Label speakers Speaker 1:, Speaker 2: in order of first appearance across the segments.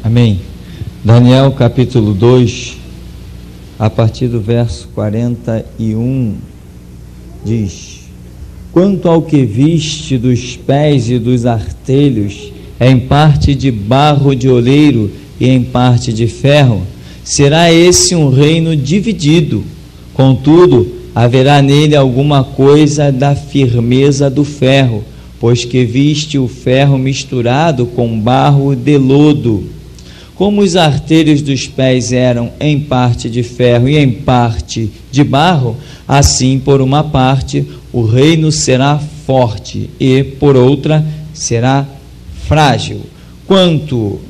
Speaker 1: Amém. Daniel capítulo 2, a partir do verso 41, diz: quanto ao que viste dos pés e dos artelhos, é em parte de barro de oleiro e em parte de ferro, será esse um reino dividido, contudo, haverá nele alguma coisa da firmeza do ferro, pois que viste o ferro misturado com barro de lodo. Como os artelhos dos pés eram em parte de ferro e em parte de barro, assim por uma parte o reino será forte e por outra será frágil. Quanto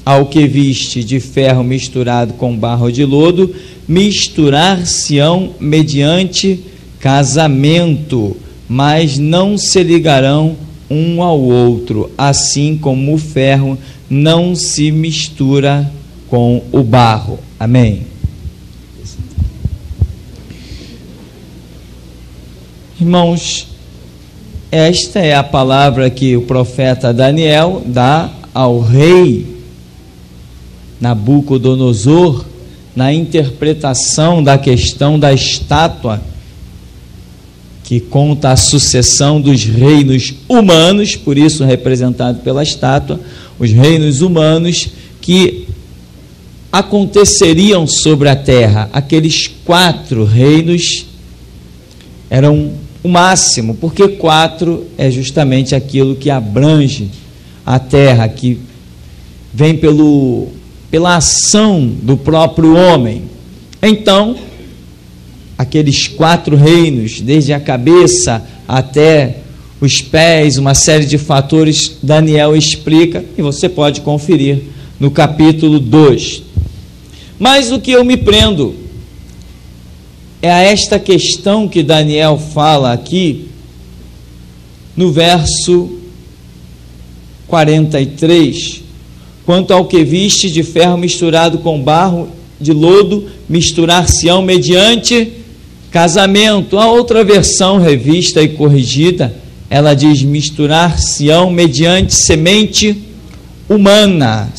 Speaker 1: ao que viste de ferro misturado com barro de lodo, misturar-se-ão mediante casamento, mas não se ligarão um ao outro, assim como o ferro não se mistura com o barro. Amém. Irmãos, esta é a palavra que o profeta Daniel dá ao rei Nabucodonosor na interpretação da questão da estátua, que conta a sucessão dos reinos humanos, por isso representado pela estátua, os reinos humanos que aconteceriam sobre a terra. Aqueles 4 reinos eram o máximo, porque 4 é justamente aquilo que abrange a terra, que vem pela ação do próprio homem. Então, aqueles 4 reinos, desde a cabeça até os pés, uma série de fatores, Daniel explica, e você pode conferir no capítulo 2. Mas o que eu me prendo é a esta questão que Daniel fala aqui, no verso 43, quanto ao que viste de ferro misturado com barro de lodo, misturar-se-ão mediante casamento. A outra versão, revista e corrigida, ela diz misturar-se-ão mediante semente humana,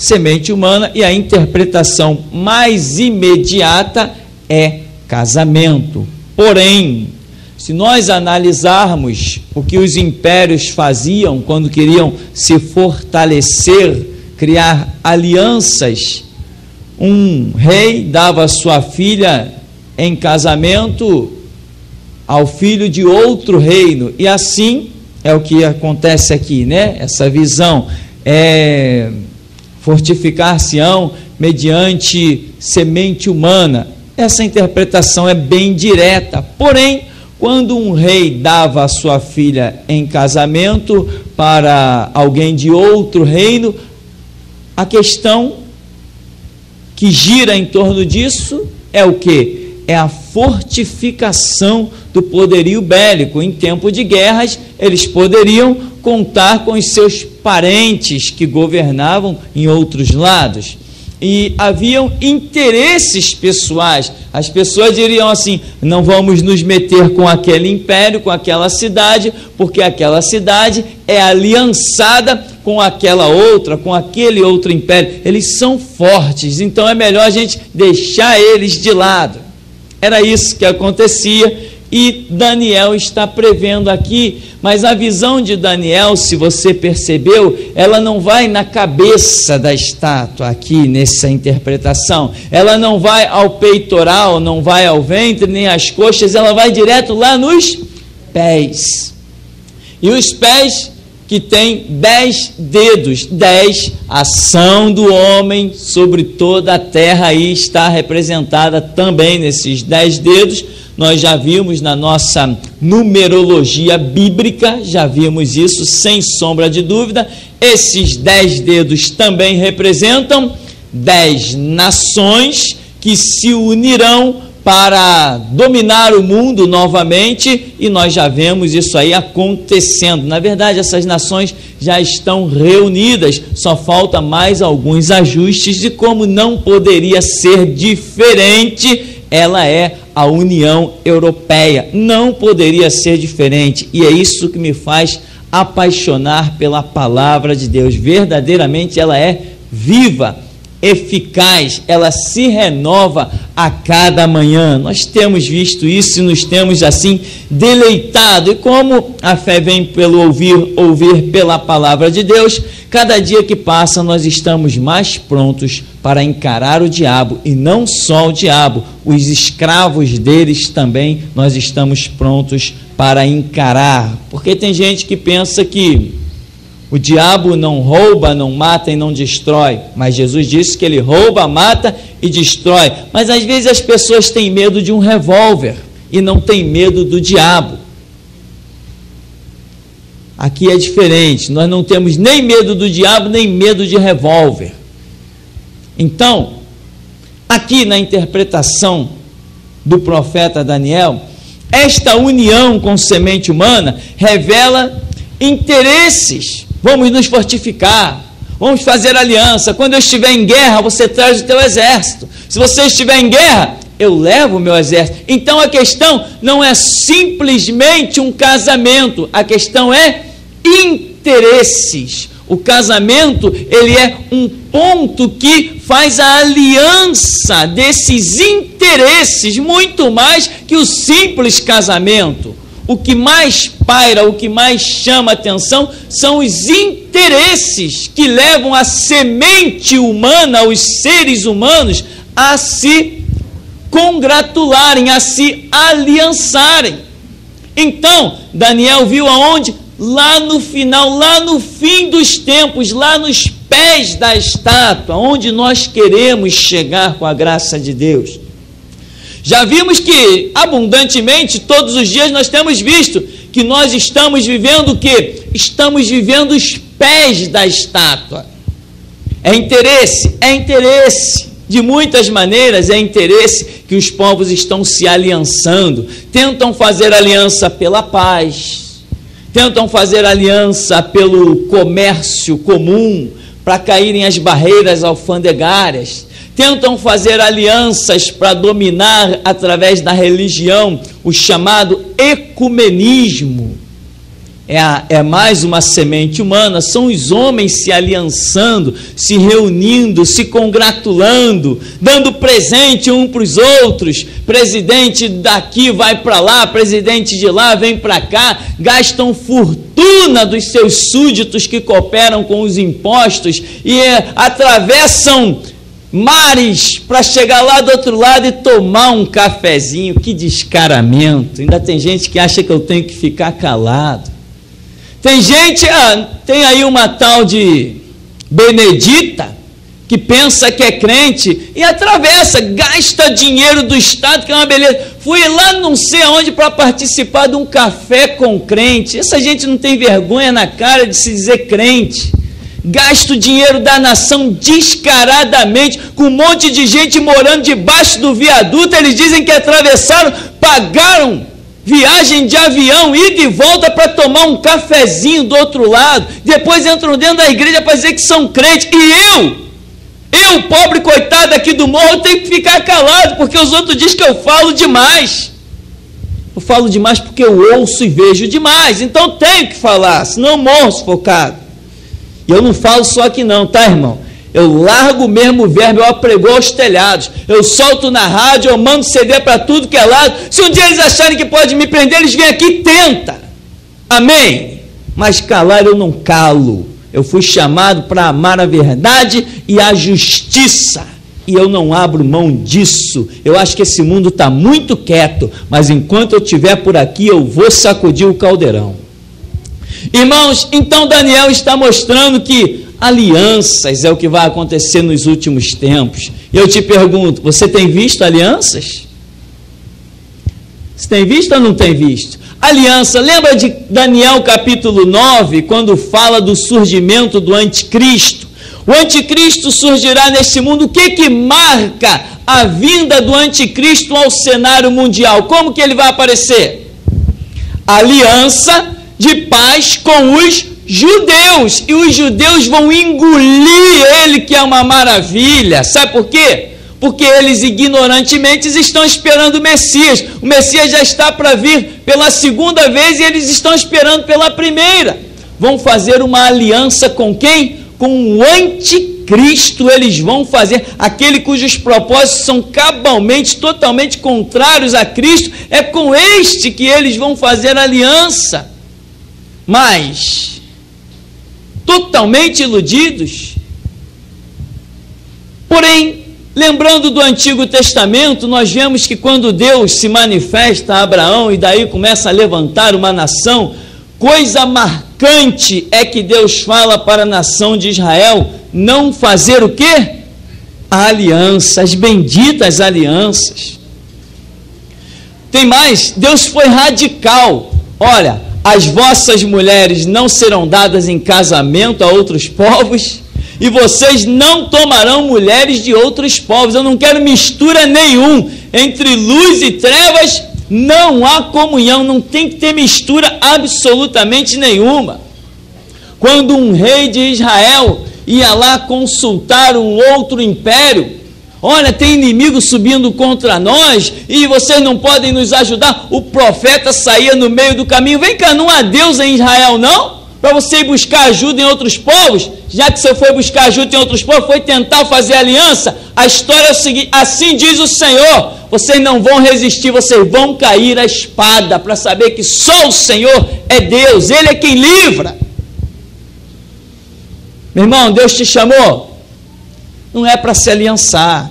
Speaker 1: e a interpretação mais imediata é casamento. Porém, se nós analisarmos o que os impérios faziam quando queriam se fortalecer, criar alianças, um rei dava sua filha em casamento ao filho de outro reino, e assim é o que acontece aqui, né? Essa visão é fortificar-se-ão mediante semente humana. Essa interpretação é bem direta. Porém, quando um rei dava a sua filha em casamento para alguém de outro reino, a questão que gira em torno disso é o quê? É a fortificação do poderio bélico. Em tempo de guerras, eles poderiam contar com os seus parentes que governavam em outros lados. E haviam interesses pessoais. As pessoas diriam assim: não vamos nos meter com aquele império, com aquela cidade, porque aquela cidade é aliançada com aquela outra, com aquele outro império. Eles são fortes, então é melhor a gente deixar eles de lado. Era isso que acontecia, e Daniel está prevendo aqui, mas a visão de Daniel, se você percebeu, ela não vai na cabeça da estátua aqui nessa interpretação, ela não vai ao peitoral, não vai ao ventre, nem às coxas, ela vai direto lá nos pés. E os pés que tem 10 dedos, 10, ação do homem sobre toda a terra, aí está representada também nesses 10 dedos. Nós já vimos na nossa numerologia bíblica, já vimos isso sem sombra de dúvida. Esses 10 dedos também representam 10 nações que se unirão para dominar o mundo novamente, e nós já vemos isso aí acontecendo. Na verdade, essas nações já estão reunidas, só falta mais alguns ajustes, de como não poderia ser diferente, ela é a União Europeia, não poderia ser diferente, e é isso que me faz apaixonar pela palavra de Deus. Verdadeiramente ela é viva, eficaz, ela se renova a cada manhã. Nós temos visto isso e nos temos assim deleitado. E como a fé vem pelo ouvir pela palavra de Deus, cada dia que passa nós estamos mais prontos para encarar o diabo, e não só o diabo, os escravos deles também nós estamos prontos para encarar. Porque tem gente que pensa que o diabo não rouba, não mata e não destrói, mas Jesus disse que ele rouba, mata e destrói. Mas às vezes as pessoas têm medo de um revólver e não têm medo do diabo. Aqui é diferente, nós não temos nem medo do diabo, nem medo de revólver. Então, aqui na interpretação do profeta Daniel, esta união com semente humana revela interesses. Vamos nos fortificar, vamos fazer aliança. Quando eu estiver em guerra, você traz o teu exército. Se você estiver em guerra, eu levo o meu exército. Então a questão não é simplesmente um casamento, a questão é interesses. O casamento, ele é um ponto que faz a aliança desses interesses, muito mais que o simples casamento. O que mais paira, o que mais chama atenção são os interesses que levam a semente humana, os seres humanos, a se congratularem, a se aliançarem. Então, Daniel viu aonde? Lá no final, lá no fim dos tempos, lá nos pés da estátua, onde nós queremos chegar com a graça de Deus. Já vimos que abundantemente, todos os dias, nós temos visto que nós estamos vivendo o quê? Estamos vivendo os pés da estátua. É interesse, de muitas maneiras é interesse que os povos estão se aliançando, tentam fazer aliança pela paz, tentam fazer aliança pelo comércio comum, para caírem as barreiras alfandegárias, tentam fazer alianças para dominar através da religião, o chamado ecumenismo. É mais uma semente humana, são os homens se aliançando, se reunindo, se congratulando, dando presente um para os outros. Presidente daqui vai para lá, presidente de lá vem para cá, gastam fortuna dos seus súditos que cooperam com os impostos e atravessam mares para chegar lá do outro lado e tomar um cafezinho. Que descaramento! Ainda tem gente que acha que eu tenho que ficar calado. Tem gente, tem aí uma tal de Benedita, que pensa que é crente e atravessa, gasta dinheiro do Estado, que é uma beleza. Fui lá não sei aonde para participar de um café com crente. Essa gente não tem vergonha na cara de se dizer crente. Gasta o dinheiro da nação descaradamente, com um monte de gente morando debaixo do viaduto. Eles dizem que atravessaram, pagaram viagem de avião, ida e volta para tomar um cafezinho do outro lado, depois entram dentro da igreja para dizer que são crentes, e eu, pobre coitado aqui do morro, tenho que ficar calado, porque os outros dizem que eu falo demais. Eu falo demais porque eu ouço e vejo demais, então tenho que falar, senão eu morro sufocado. E eu não falo só aqui não, tá, irmão? Eu largo mesmo o verbo, eu aprego aos telhados, eu solto na rádio, eu mando CD para tudo que é lado. Se um dia eles acharem que pode me prender, eles vêm aqui e tenta. Amém? Mas calar eu não calo. Eu fui chamado para amar a verdade e a justiça, e eu não abro mão disso. Eu acho que esse mundo está muito quieto, mas enquanto eu estiver por aqui, eu vou sacudir o caldeirão. Irmãos, então Daniel está mostrando que alianças é o que vai acontecer nos últimos tempos. E eu te pergunto, você tem visto alianças? Você tem visto ou não tem visto? Aliança, lembra de Daniel capítulo 9, quando fala do surgimento do anticristo? O anticristo surgirá neste mundo. O que marca a vinda do anticristo ao cenário mundial? Como que ele vai aparecer? Aliança de paz com os judeus, e os judeus vão engolir ele, que é uma maravilha. Sabe por quê? Porque eles ignorantemente estão esperando o Messias. O Messias já está para vir pela segunda vez e eles estão esperando pela primeira. Vão fazer uma aliança com quem? com o anticristo eles vão fazer, aquele cujos propósitos são cabalmente, totalmente contrários a Cristo, é com este que eles vão fazer aliança. Mas, totalmente iludidos. Porém, lembrando do Antigo Testamento, nós vemos que quando Deus se manifesta a Abraão e daí começa a levantar uma nação, coisa marcante é que Deus fala para a nação de Israel não fazer o quê? A aliança, as benditas alianças. Tem mais, Deus foi radical. Olha, as vossas mulheres não serão dadas em casamento a outros povos, e vocês não tomarão mulheres de outros povos. Eu não quero mistura nenhum entre luz e trevas. Não há comunhão, não tem que ter mistura absolutamente nenhuma. Quando um rei de Israel ia lá consultar um outro império, olha, tem inimigo subindo contra nós e vocês não podem nos ajudar, o profeta saía no meio do caminho: vem cá, não há Deus em Israel não? Para você ir buscar ajuda em outros povos? Já que você foi buscar ajuda em outros povos, foi tentar fazer aliança, a história é o seguinte: assim diz o Senhor, vocês não vão resistir, vocês vão cair a espada, para saber que só o Senhor é Deus, Ele é quem livra. Meu irmão, Deus te chamou, não é para se aliançar,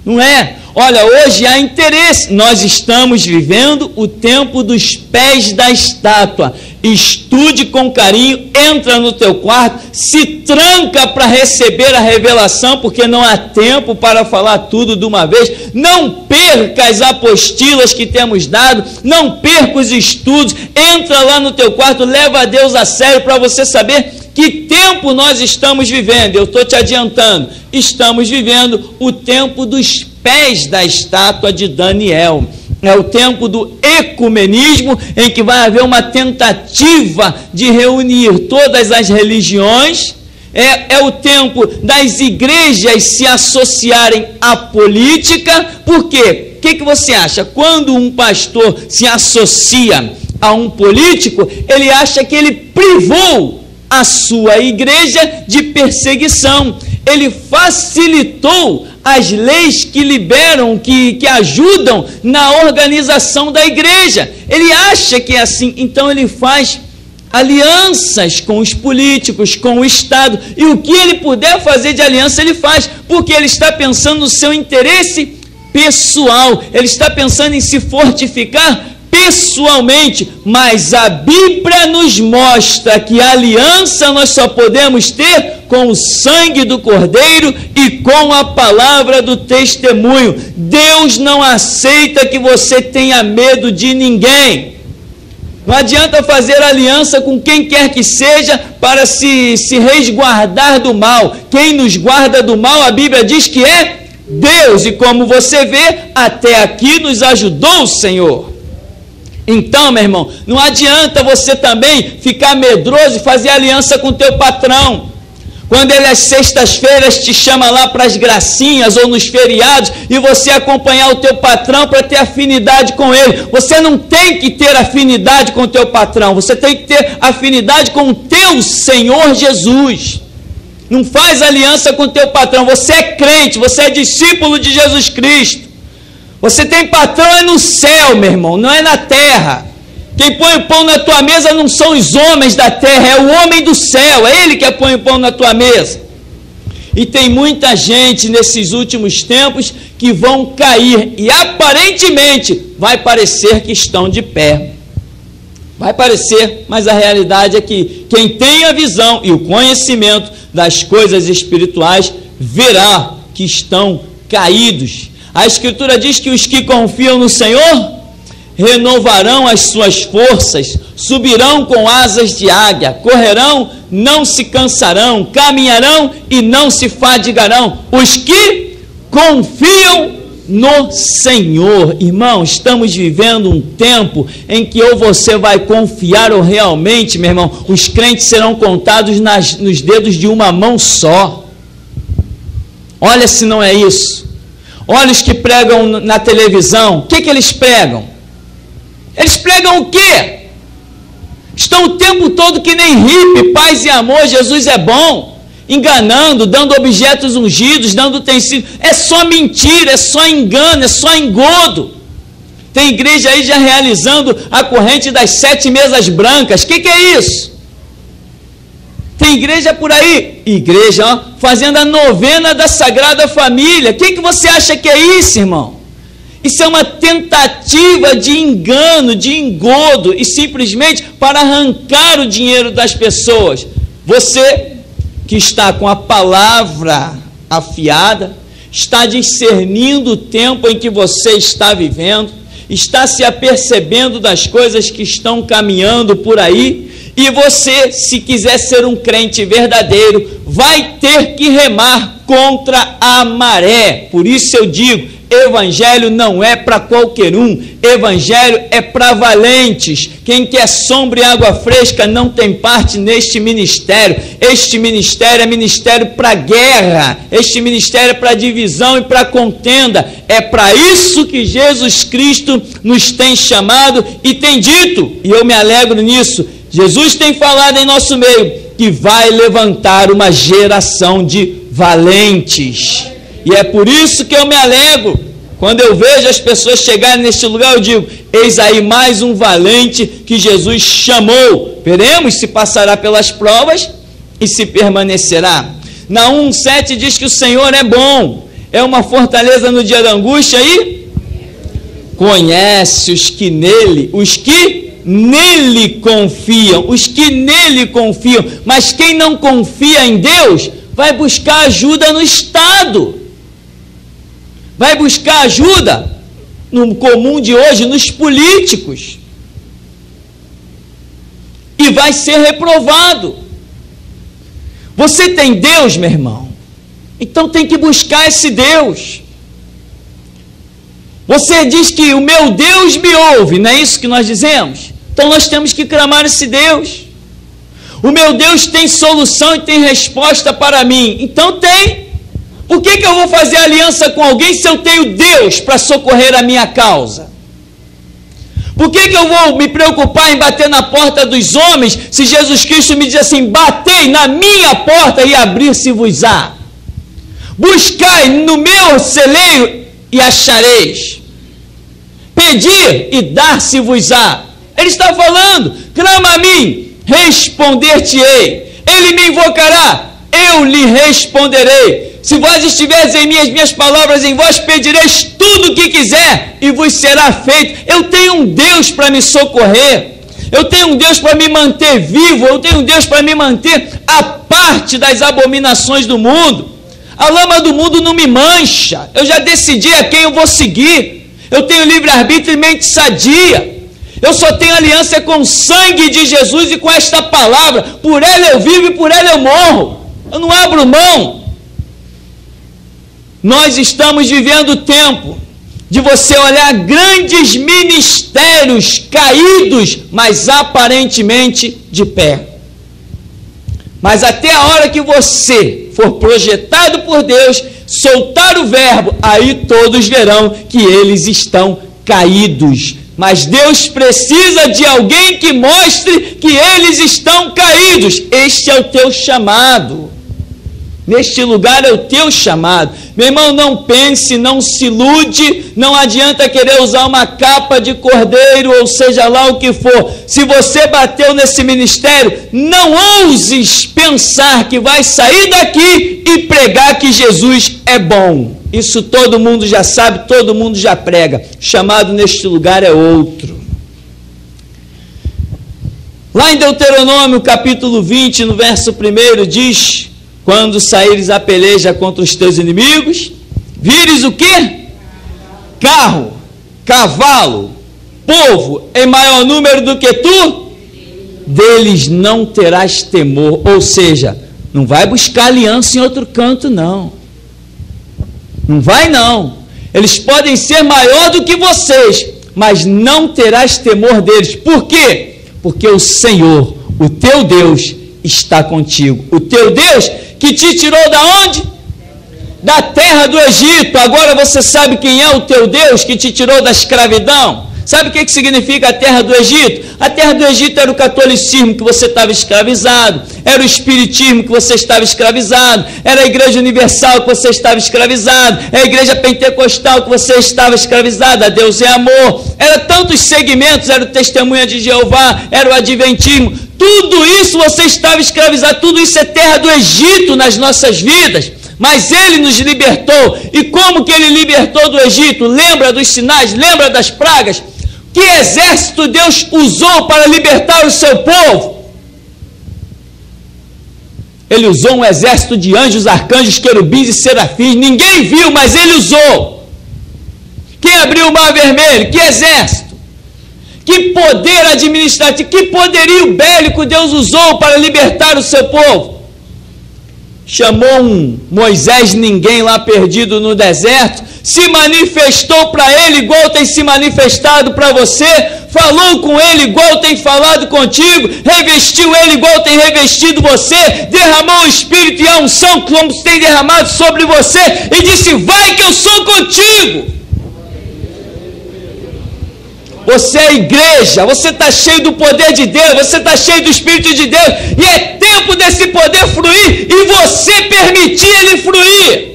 Speaker 1: não é. Olha, hoje há interesse, nós estamos vivendo o tempo dos pés da estátua. Estude com carinho, entra no teu quarto, se tranca para receber a revelação, porque não há tempo para falar tudo de uma vez. Não perca as apostilas que temos dado, não perca os estudos, entra lá no teu quarto, leva a Deus a sério para você saber que tempo nós estamos vivendo. Eu estou te adiantando, estamos vivendo o tempo dos pés da estátua de Daniel. É o tempo do ecumenismo, em que vai haver uma tentativa de reunir todas as religiões. É o tempo das igrejas se associarem à política. Por quê? O que você acha? Quando um pastor se associa a um político, ele acha que ele privou a sua igreja de perseguição. Ele facilitou as leis que liberam, que ajudam na organização da igreja. Ele acha que é assim, então ele faz alianças com os políticos, com o Estado, e o que ele puder fazer de aliança ele faz, porque ele está pensando no seu interesse pessoal, ele está pensando em se fortificar pessoalmente. Mas a Bíblia nos mostra que a aliança nós só podemos ter com o sangue do Cordeiro e com a palavra do testemunho. Deus não aceita que você tenha medo de ninguém. Não adianta fazer aliança com quem quer que seja para se resguardar do mal. Quem nos guarda do mal, a Bíblia diz que é Deus, e como você vê, até aqui nos ajudou o Senhor. Então, meu irmão, não adianta você também ficar medroso e fazer aliança com o teu patrão. Quando ele às sextas-feiras te chama lá para as gracinhas ou nos feriados, e você acompanhar o teu patrão para ter afinidade com ele, você não tem que ter afinidade com o teu patrão, você tem que ter afinidade com o teu Senhor Jesus. Não faz aliança com o teu patrão. Você é crente, você é discípulo de Jesus Cristo. Você tem patrão é no céu, meu irmão, não é na terra. Quem põe o pão na tua mesa não são os homens da terra, é o homem do céu, é ele que põe o pão na tua mesa. E tem muita gente nesses últimos tempos que vão cair, e aparentemente vai parecer que estão de pé. Vai parecer, mas a realidade é que quem tem a visão e o conhecimento das coisas espirituais verá que estão caídos. A Escritura diz que os que confiam no Senhor renovarão as suas forças, subirão com asas de águia, correrão, não se cansarão, caminharão e não se fadigarão. Os que confiam no Senhor. Irmão, estamos vivendo um tempo em que ou você vai confiar ou realmente, meu irmão, os crentes serão contados nos dedos de uma mão só. Olha se não é isso. Olha os que pregam na televisão, o que eles pregam? Eles pregam o quê? Estão o tempo todo que nem hippie, paz e amor, Jesus é bom. enganando, dando objetos ungidos, dando utensílios. É só mentira, é só engano, é só engodo. Tem igreja aí já realizando a corrente das 7 mesas brancas. O que é isso? Tem igreja por aí, igreja, ó, fazendo a novena da Sagrada Família. O que você acha que é isso, irmão? Isso é uma tentativa de engano, de engodo, e simplesmente para arrancar o dinheiro das pessoas. Você que está com a palavra afiada, está discernindo o tempo em que você está vivendo, está se apercebendo das coisas que estão caminhando por aí, e você, se quiser ser um crente verdadeiro, vai ter que remar contra a maré. Por isso eu digo, evangelho não é para qualquer um, evangelho é para valentes. Quem quer sombra e água fresca não tem parte neste ministério. Este ministério é ministério para guerra, este ministério é para divisão e para contenda. É para isso que Jesus Cristo nos tem chamado e tem dito, e eu me alegro nisso. Jesus tem falado em nosso meio que vai levantar uma geração de valentes. E é por isso que eu me alegro. Quando eu vejo as pessoas chegarem neste lugar, eu digo, eis aí mais um valente que Jesus chamou. Veremos se passará pelas provas e se permanecerá. Naum 1:7 diz que o Senhor é bom, é uma fortaleza no dia da angústia e conhece os que nele confiam, os que nele confiam. Mas quem não confia em Deus, vai buscar ajuda no Estado, vai buscar ajuda no comum de hoje, nos políticos, e vai ser reprovado. Você tem Deus, meu irmão? Então tem que buscar esse Deus. Você diz que o meu Deus me ouve, não é isso que nós dizemos? Então nós temos que clamar esse Deus. O meu Deus tem solução e tem resposta para mim. Então tem. Por que eu vou fazer aliança com alguém se eu tenho Deus para socorrer a minha causa? Por que eu vou me preocupar em bater na porta dos homens se Jesus Cristo me diz assim, batei na minha porta e abrir-se-vos-á? Buscai no meu celeiro e achareis. Pedir e dar-se-vos-á. Ele está falando, clama a mim, responder-te-ei. Ele me invocará, eu lhe responderei. Se vós estiveres em mim, as minhas palavras em vós, pedireis tudo o que quiser e vos será feito. Eu tenho um Deus para me socorrer. Eu tenho um Deus para me manter vivo. Eu tenho um Deus para me manter à parte das abominações do mundo. A lama do mundo não me mancha. Eu já decidi a quem eu vou seguir. Eu tenho livre-arbítrio e mente sadia. Eu só tenho aliança com o sangue de Jesus e com esta palavra. Por ela eu vivo e por ela eu morro. Eu não abro mão. Nós estamos vivendo o tempo de você olhar grandes ministérios caídos, mas aparentemente de pé. Mas até a hora que você for projetado por Deus, soltar o verbo, aí todos verão que eles estão caídos. Mas Deus precisa de alguém que mostre que eles estão caídos. Este é o teu chamado. Neste lugar é o teu chamado. Meu irmão, não pense, não se ilude, não adianta querer usar uma capa de cordeiro, ou seja lá o que for. Se você bateu nesse ministério, não ouses pensar que vai sair daqui e pregar que Jesus é bom. Isso todo mundo já sabe, todo mundo já prega. O chamado neste lugar é outro. Lá em Deuteronômio capítulo 20, no verso 1, diz: quando saíres a peleja contra os teus inimigos, vires o quê? Carro, cavalo, povo, em maior número do que tu, deles não terás temor. Ou seja, não vai buscar aliança em outro canto, não. Não vai, não. Eles podem ser maior do que vocês, mas não terás temor deles. Por quê? Porque o Senhor, o teu Deus, está contigo. O teu Deus que te tirou da onde? Da terra do Egito. Agora você sabe quem é o teu Deus que te tirou da escravidão? Sabe o que significa a terra do Egito? A terra do Egito era o catolicismo, que você estava escravizado, era o espiritismo, que você estava escravizado, era a igreja universal, que você estava escravizado, era a igreja pentecostal, que você estava escravizado, a Deus é amor, era tantos segmentos, era o testemunha de Jeová, era o adventismo, tudo isso você estava escravizado, tudo isso é terra do Egito nas nossas vidas. Mas ele nos libertou. E como que ele libertou do Egito? Lembra dos sinais? Lembra das pragas? Que exército Deus usou para libertar o seu povo? Ele usou um exército de anjos, arcanjos, querubins e serafins. Ninguém viu, mas ele usou. Quem abriu o mar vermelho? Que exército? Que poder administrativo, que poderio bélico Deus usou para libertar o seu povo? Chamou um Moisés ninguém lá perdido no deserto, se manifestou para ele igual tem se manifestado para você, falou com ele igual tem falado contigo, revestiu ele igual tem revestido você, derramou o Espírito e a unção como tem derramado sobre você, e disse: vai que eu sou contigo. Você é igreja, você está cheio do poder de Deus, você está cheio do Espírito de Deus, e é tempo desse poder fluir, e você permitir ele fluir.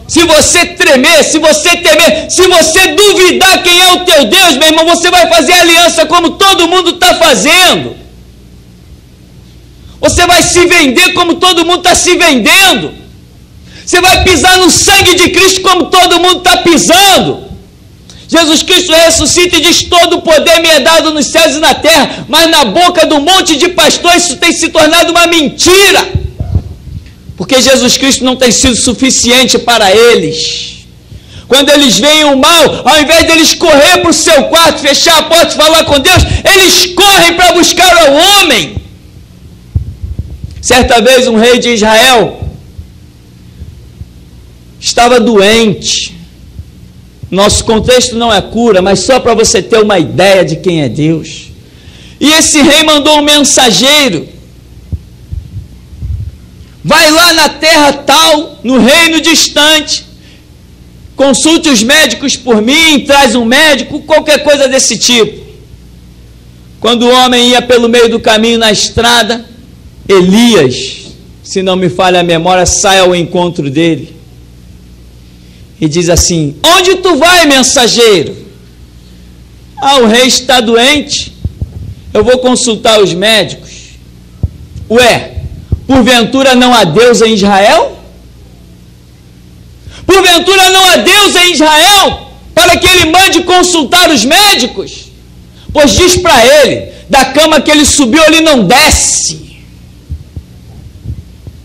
Speaker 1: Se você tremer, se você temer, se você duvidar quem é o teu Deus, meu irmão, você vai fazer aliança como todo mundo está fazendo. Você vai se vender como todo mundo está se vendendo. Você vai pisar no sangue de Cristo como todo mundo está pisando. Jesus Cristo ressuscita e diz: todo o poder me é dado nos céus e na terra, mas na boca do monte de pastores isso tem se tornado uma mentira, porque Jesus Cristo não tem sido suficiente para eles. Quando eles veem o mal, ao invés de eles correr para o seu quarto, fechar a porta e falar com Deus, eles correm para buscar o homem. Certa vez um rei de Israel estava doente. Nosso contexto não é cura, mas só para você ter uma ideia de quem é Deus. E esse rei mandou um mensageiro: vai lá na terra tal, no reino distante, consulte os médicos por mim, traz um médico, qualquer coisa desse tipo. Quando o homem ia pelo meio do caminho na estrada, Elias, se não me falha a memória, sai ao encontro dele e diz assim: onde tu vai, mensageiro? Ah, o rei está doente, eu vou consultar os médicos. Ué, porventura não há Deus em Israel? Porventura não há Deus em Israel para que ele mande consultar os médicos? Pois diz para ele, da cama que ele subiu ele não desce.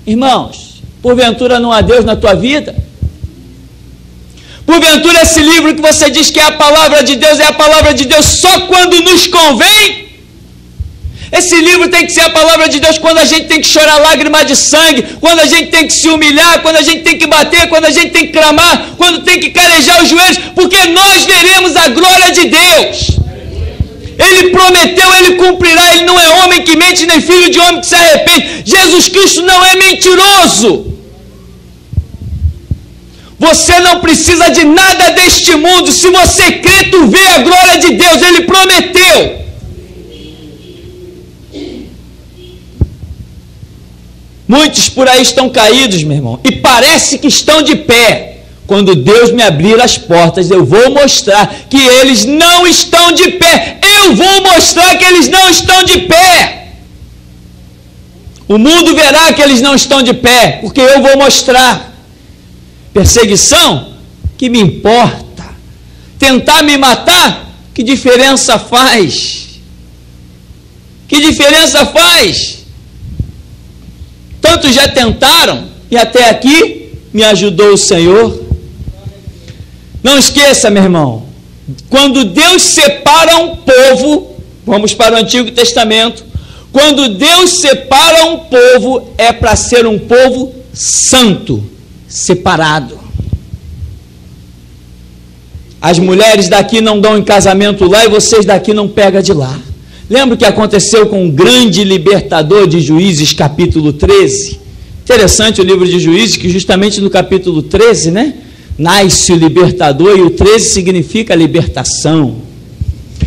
Speaker 1: Irmãos, porventura não há Deus na tua vida? Porventura esse livro que você diz que é a palavra de Deus, é a palavra de Deus só quando nos convém? Esse livro tem que ser a palavra de Deus quando a gente tem que chorar lágrima de sangue, quando a gente tem que se humilhar, quando a gente tem que bater, quando a gente tem que clamar, quando tem que carejar os joelhos, porque nós veremos a glória de Deus. Ele prometeu, ele cumprirá. Ele não é homem que mente, nem filho de homem que se arrepende. Jesus Cristo não é mentiroso. Você não precisa de nada deste mundo. Se você crê, tu vê a glória de Deus. Ele prometeu. Muitos por aí estão caídos, meu irmão, e parece que estão de pé. Quando Deus me abrir as portas, eu vou mostrar que eles não estão de pé. Eu vou mostrar que eles não estão de pé. O mundo verá que eles não estão de pé, porque eu vou mostrar. Perseguição? Que me importa? Tentar me matar? Que diferença faz? Que diferença faz? Tantos já tentaram e até aqui me ajudou o Senhor. Não esqueça, meu irmão, quando Deus separa um povo, vamos para o Antigo Testamento, quando Deus separa um povo, é para ser um povo santo, separado. As mulheres daqui não dão em casamento lá e vocês daqui não pegam de lá. Lembra o que aconteceu com o grande libertador de Juízes, capítulo 13? Interessante o livro de Juízes, que justamente no capítulo 13, né? nasce o libertador, e o 13 significa libertação.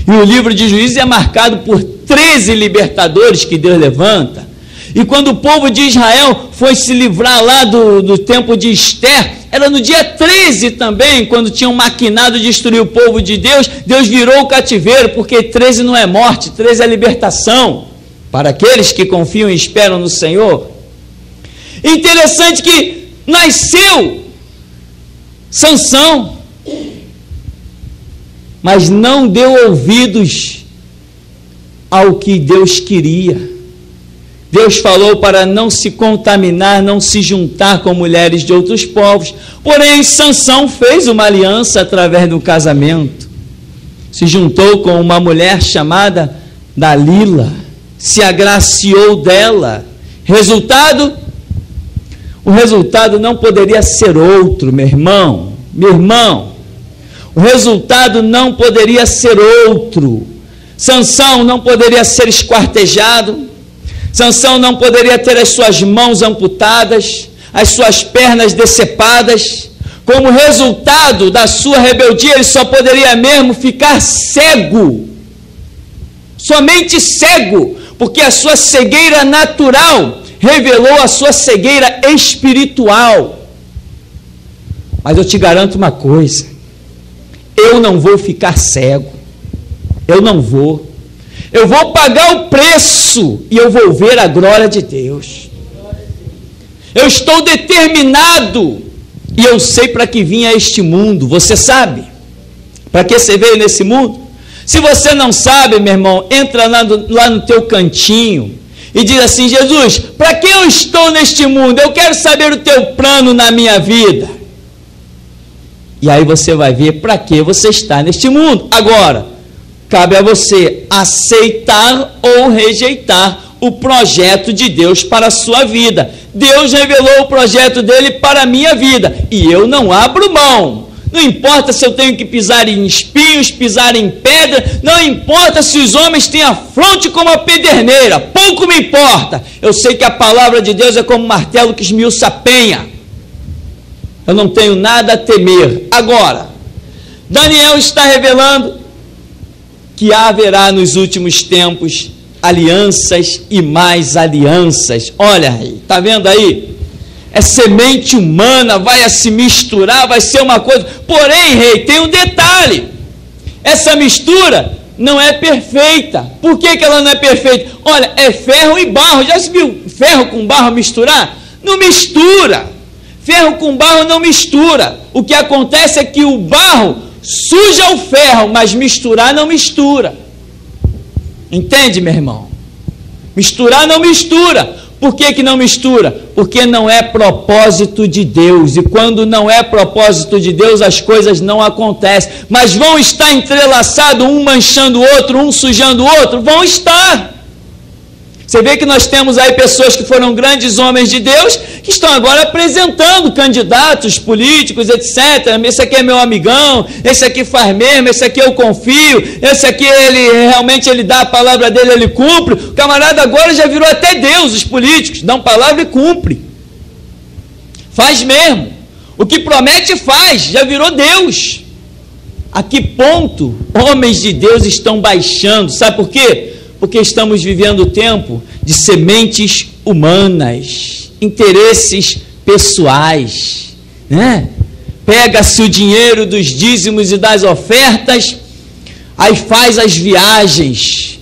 Speaker 1: E o livro de Juízes é marcado por 13 libertadores que Deus levanta. E quando o povo de Israel foi se livrar lá do tempo de Ester, era no dia 13 também, quando tinham maquinado destruir o povo de Deus, Deus virou o cativeiro, porque 13 não é morte, 13 é libertação, para aqueles que confiam e esperam no Senhor. Interessante que nasceu Sansão, mas não deu ouvidos ao que Deus queria. Deus falou para não se contaminar, não se juntar com mulheres de outros povos. Porém, Sansão fez uma aliança através do casamento. Se juntou com uma mulher chamada Dalila, se agraciou dela. O resultado não poderia ser outro, meu irmão. O resultado não poderia ser outro. Sansão não poderia ser esquartejado. Sansão não poderia ter as suas mãos amputadas, as suas pernas decepadas. Como resultado da sua rebeldia, ele só poderia mesmo ficar cego. Somente cego, porque a sua cegueira natural revelou a sua cegueira espiritual. Mas eu te garanto uma coisa: eu não vou ficar cego. Eu não vou. Eu vou pagar o preço e eu vou ver a glória de Deus. Eu estou determinado e eu sei para que vim a este mundo. Você sabe para que você veio nesse mundo? Se você não sabe, meu irmão, entra lá no teu cantinho e diz assim: Jesus, para que eu estou neste mundo? Eu quero saber o teu plano na minha vida. E aí você vai ver para que você está neste mundo. Agora, cabe a você aceitar ou rejeitar o projeto de Deus para a sua vida. Deus revelou o projeto dele para a minha vida e eu não abro mão. Não importa se eu tenho que pisar em espinhos, pisar em pedra, não importa se os homens têm a fronte como a pederneira, pouco me importa. Eu sei que a palavra de Deus é como um martelo que esmiuça a penha. Eu não tenho nada a temer. Agora, Daniel está revelando que haverá nos últimos tempos alianças e mais alianças. Olha aí, está vendo aí? É semente humana, vai se misturar, vai ser uma coisa. Porém, rei, tem um detalhe: essa mistura não é perfeita. Por que ela não é perfeita? Olha, é ferro e barro. Já se viu ferro com barro misturar? Não mistura. Ferro com barro não mistura. O que acontece é que o barro suja o ferro, mas misturar não mistura. Entende, meu irmão? Misturar não mistura. Por que não mistura? Porque não é propósito de Deus. E quando não é propósito de Deus, as coisas não acontecem. Mas vão estar entrelaçados, um manchando o outro, um sujando o outro? Vão estar. Você vê que nós temos aí pessoas que foram grandes homens de Deus, que estão agora apresentando candidatos políticos, etc. Esse aqui é meu amigão, esse aqui faz mesmo, esse aqui eu confio, esse aqui ele dá a palavra dele, ele cumpre. O camarada agora já virou até Deus, os políticos, dão palavra e cumpre. Faz mesmo. O que promete faz, já virou Deus. A que ponto homens de Deus estão baixando? Sabe por quê? Porque estamos vivendo o tempo de sementes humanas, interesses pessoais, né? Pega-se o dinheiro dos dízimos e das ofertas, aí faz as viagens,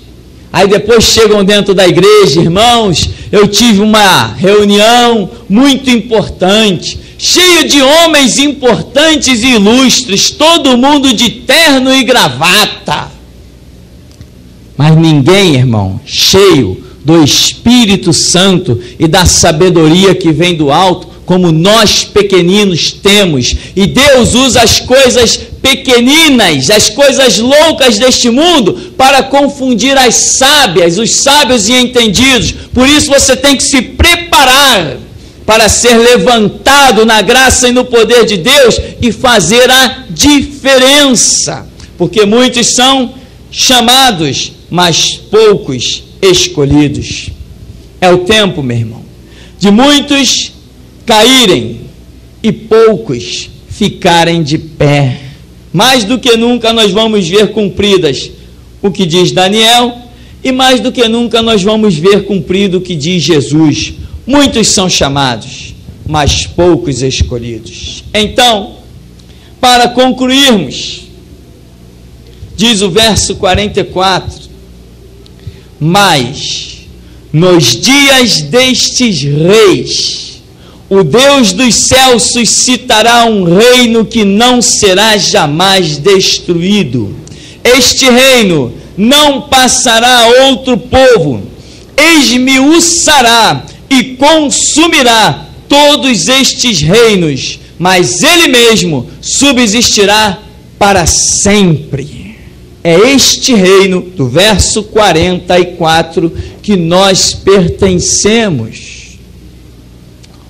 Speaker 1: aí depois chegam dentro da igreja: irmãos, eu tive uma reunião muito importante, cheio de homens importantes e ilustres, todo mundo de terno e gravata. Mas ninguém, irmão, cheio do Espírito Santo e da sabedoria que vem do alto, como nós pequeninos temos. E Deus usa as coisas pequeninas, as coisas loucas deste mundo, para confundir as sábias, os sábios e entendidos. Por isso você tem que se preparar para ser levantado na graça e no poder de Deus e fazer a diferença. Porque muitos são chamados, mas poucos escolhidos. É o tempo, meu irmão, de muitos caírem e poucos ficarem de pé. Mais do que nunca nós vamos ver cumpridas o que diz Daniel, e mais do que nunca nós vamos ver cumprido o que diz Jesus. Muitos são chamados, mas poucos escolhidos. Então, para concluirmos, diz o verso 44, mas nos dias destes reis, o Deus dos céus suscitará um reino que não será jamais destruído. Este reino não passará a outro povo, esmiuçará e consumirá todos estes reinos, mas ele mesmo subsistirá para sempre. É este reino, do verso 44, que nós pertencemos.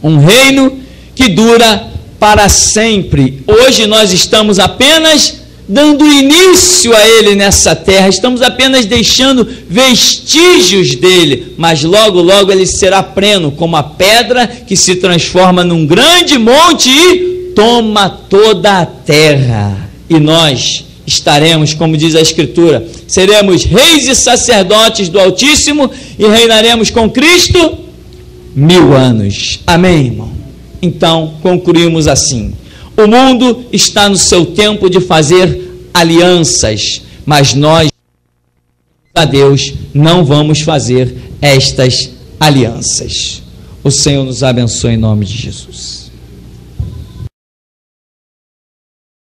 Speaker 1: Um reino que dura para sempre. Hoje nós estamos apenas dando início a ele nessa terra, estamos apenas deixando vestígios dele, mas logo, logo ele será pleno, como a pedra que se transforma num grande monte e toma toda a terra. E nós estaremos, como diz a Escritura, seremos reis e sacerdotes do Altíssimo e reinaremos com Cristo 1000 anos. Amém, irmão? Então, concluímos assim: o mundo está no seu tempo de fazer alianças, mas nós, a Deus, não vamos fazer estas alianças. O Senhor nos abençoe em nome de Jesus.